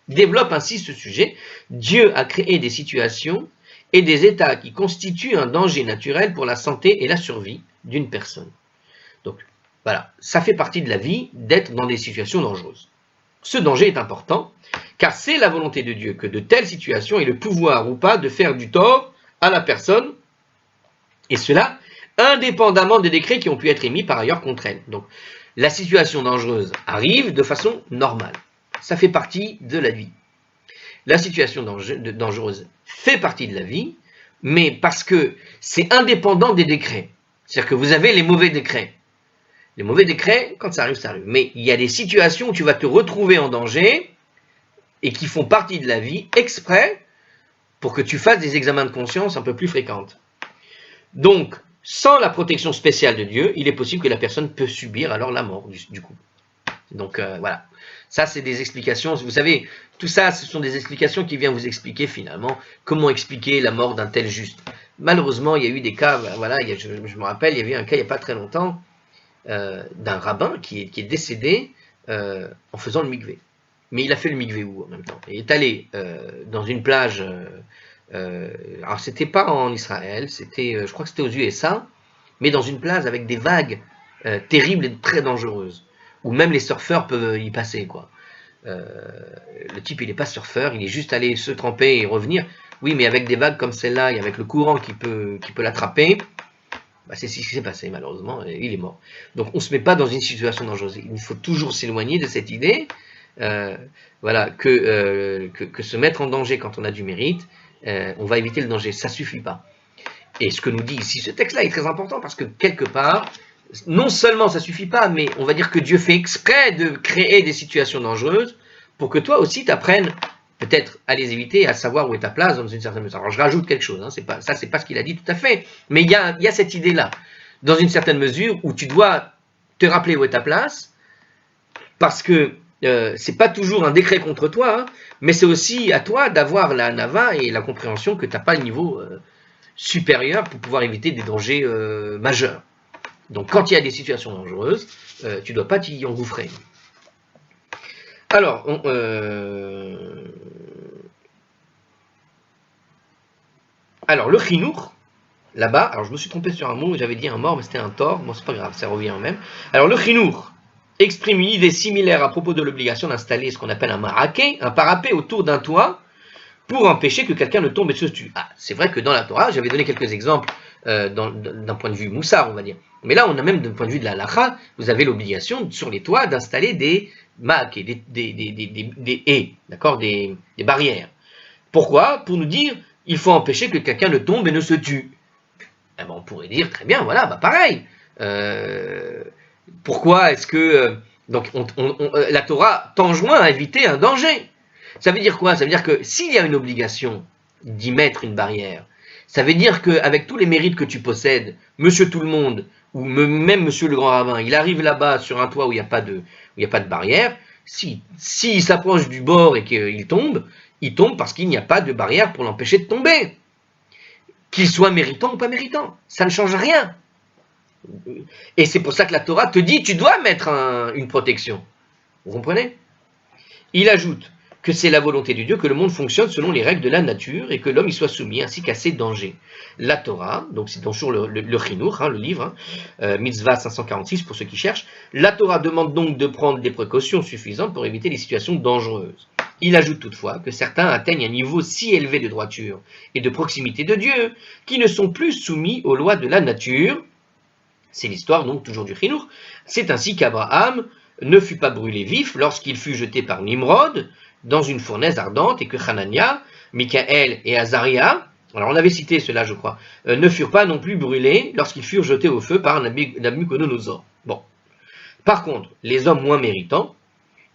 développe ainsi ce sujet. Dieu a créé des situations et des états qui constituent un danger naturel pour la santé et la survie d'une personne. Donc, voilà, ça fait partie de la vie d'être dans des situations dangereuses. Ce danger est important, car c'est la volonté de Dieu que de telles situations aient le pouvoir ou pas de faire du tort à la personne, et cela indépendamment des décrets qui ont pu être émis par ailleurs contre elle. Donc, la situation dangereuse arrive de façon normale. Ça fait partie de la vie. La situation dangereuse fait partie de la vie, mais parce que c'est indépendant des décrets. C'est-à-dire que vous avez les mauvais décrets. Les mauvais décrets, quand ça arrive, ça arrive. Mais il y a des situations où tu vas te retrouver en danger et qui font partie de la vie exprès pour que tu fasses des examens de conscience un peu plus fréquentes. Donc, sans la protection spéciale de Dieu, il est possible que la personne peut subir alors la mort du coup. Donc voilà, ça c'est des explications, vous savez, tout ça ce sont des explications qui viennent vous expliquer finalement comment expliquer la mort d'un tel juste. Malheureusement il y a eu des cas, voilà, je me rappelle, il y avait un cas il n'y a pas très longtemps d'un rabbin qui est décédé en faisant le mikvé. Mais il a fait le mikvé où en même temps? Il est allé dans une plage, alors c'était pas en Israël, c'était, je crois que c'était aux USA, mais dans une plage avec des vagues terribles et très dangereuses, où même les surfeurs peuvent y passer, quoi. Le type, il n'est pas surfeur, il est juste allé se tremper et revenir. Oui, mais avec des vagues comme celle-là, et avec le courant qui peut l'attraper, bah c'est ce qui s'est passé, malheureusement, et il est mort. Donc, on ne se met pas dans une situation dangereuse. Il faut toujours s'éloigner de cette idée, voilà, que se mettre en danger quand on a du mérite, on va éviter le danger. Ça ne suffit pas. Et ce que nous dit ici ce texte-là est très important, parce que quelque part, non seulement ça suffit pas, mais on va dire que Dieu fait exprès de créer des situations dangereuses pour que toi aussi t'apprennes peut-être à les éviter, à savoir où est ta place dans une certaine mesure. Alors je rajoute quelque chose, c'est pas ce qu'il a dit tout à fait, mais il y a cette idée-là, dans une certaine mesure où tu dois te rappeler où est ta place, parce que c'est pas toujours un décret contre toi, mais c'est aussi à toi d'avoir la nava et la compréhension que tu n'as pas le niveau supérieur pour pouvoir éviter des dangers majeurs. Donc quand il y a des situations dangereuses, tu ne dois pas t'y engouffrer. Alors, Alors, le chinour, là-bas, alors je me suis trompé sur un mot, j'avais dit un mort, mais c'était un tort, bon c'est pas grave, ça revient au même. Alors le chinour exprime une idée similaire à propos de l'obligation d'installer ce qu'on appelle un maraquet, un parapet autour d'un toit, pour empêcher que quelqu'un ne tombe et se tue. Ah, c'est vrai que dans la Torah, j'avais donné quelques exemples d'un point de vue moussard, on va dire. Mais là, on a même d'un point de vue de la halakha, vous avez l'obligation sur les toits d'installer des maraquets, des haies, d'accord, des barrières. Pourquoi? Pour nous dire, il faut empêcher que quelqu'un ne tombe et ne se tue. Eh ben, on pourrait dire, très bien, voilà, bah pareil. Pourquoi est-ce que... donc, la Torah t'enjoint à éviter un danger. Ça veut dire quoi? Ça veut dire que s'il y a une obligation d'y mettre une barrière, ça veut dire qu'avec tous les mérites que tu possèdes, monsieur tout le monde, ou même monsieur le grand rabbin, il arrive là-bas sur un toit où il n'y a pas de barrière, s'il s'approche du bord et qu'il tombe, il tombe parce qu'il n'y a pas de barrière pour l'empêcher de tomber. Qu'il soit méritant ou pas méritant, ça ne change rien. Et c'est pour ça que la Torah te dit, tu dois mettre une protection. Vous comprenez? Il ajoute que c'est la volonté de Dieu que le monde fonctionne selon les règles de la nature et que l'homme y soit soumis ainsi qu'à ses dangers. La Torah, donc c'est toujours le Chinour, le livre, Mitzvah 546 pour ceux qui cherchent, la Torah demande donc de prendre des précautions suffisantes pour éviter les situations dangereuses. Il ajoute toutefois que certains atteignent un niveau si élevé de droiture et de proximité de Dieu qu'ils ne sont plus soumis aux lois de la nature. C'est l'histoire donc toujours du Chinour. C'est ainsi qu'Abraham ne fut pas brûlé vif lorsqu'il fut jeté par Nimrod dans une fournaise ardente et que Hanania, Michaël et Azaria, alors on avait cité cela je crois, ne furent pas non plus brûlés lorsqu'ils furent jetés au feu par Nabuchodonosor. Bon. Par contre, les hommes moins méritants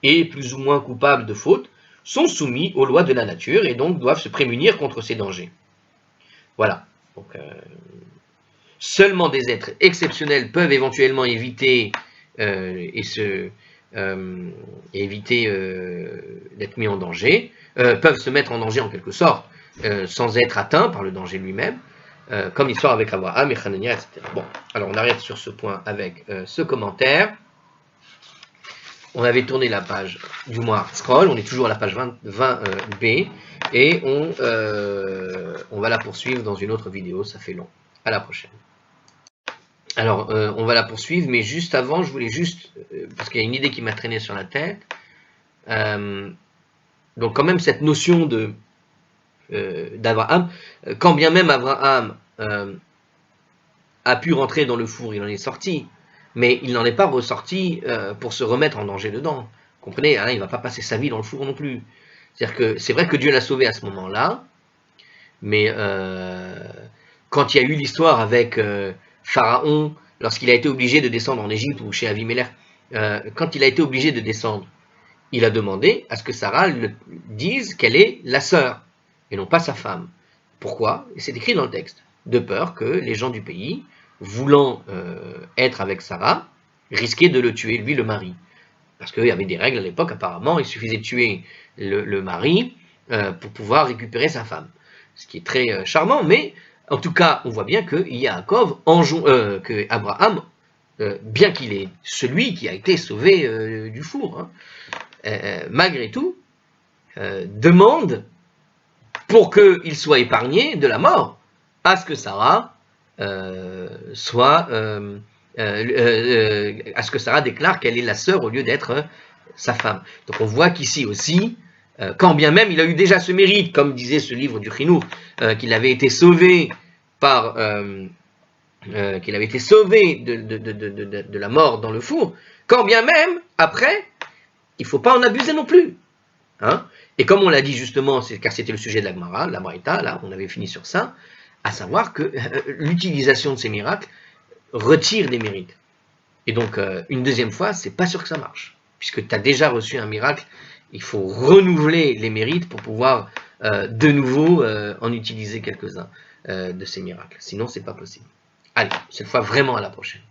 et plus ou moins coupables de fautes sont soumis aux lois de la nature et donc doivent se prémunir contre ces dangers. Voilà. Donc, seulement des êtres exceptionnels peuvent éventuellement éviter d'être mis en danger, peuvent se mettre en danger en quelque sorte, sans être atteints par le danger lui-même, comme l'histoire avec Abraham et Hanania, etc. Bon, alors on arrête sur ce point avec ce commentaire. On avait tourné la page, du moins scroll, on est toujours à la page 20b, et on va la poursuivre dans une autre vidéo, ça fait long. À la prochaine. Alors, on va la poursuivre, mais juste avant, je voulais juste, parce qu'il y a une idée qui m'a traîné sur la tête, donc quand même cette notion d'Abraham, quand bien même Abraham a pu rentrer dans le four, il en est sorti, mais il n'en est pas ressorti pour se remettre en danger dedans. Vous comprenez, hein, il ne va pas passer sa vie dans le four non plus. C'est-à-dire que c'est vrai que Dieu l'a sauvé à ce moment-là, mais quand il y a eu l'histoire avec Pharaon, lorsqu'il a été obligé de descendre en Égypte ou chez Avimelech, quand il a été obligé de descendre, il a demandé à ce que Sarah dise qu'elle est la sœur et non pas sa femme. Pourquoi? Et c'est écrit dans le texte. De peur que les gens du pays, voulant être avec Sarah, risquaient de le tuer, lui le mari. Parce qu'il y avait des règles à l'époque, apparemment, il suffisait de tuer le mari pour pouvoir récupérer sa femme. Ce qui est très charmant, mais en tout cas, on voit bien que que Abraham, bien qu'il est celui qui a été sauvé du four, malgré tout, demande, pour qu'il soit épargné de la mort, à ce que Sarah à ce que Sarah déclare qu'elle est la sœur au lieu d'être sa femme. Donc on voit qu'ici aussi, quand bien même il a eu déjà ce mérite, comme disait ce livre du Chinour, qu'il avait été sauvé de la mort dans le four, quand bien même, après, il ne faut pas en abuser non plus. Hein? Et comme on l'a dit justement, car c'était le sujet de la Gemara, la Braïta, là, on avait fini sur ça, à savoir que l'utilisation de ces miracles retire des mérites. Et donc, une deuxième fois, c'est pas sûr que ça marche. Puisque tu as déjà reçu un miracle, il faut renouveler les mérites pour pouvoir de nouveau en utiliser quelques-uns de ces miracles. Sinon, c'est pas possible. Allez, cette fois vraiment à la prochaine.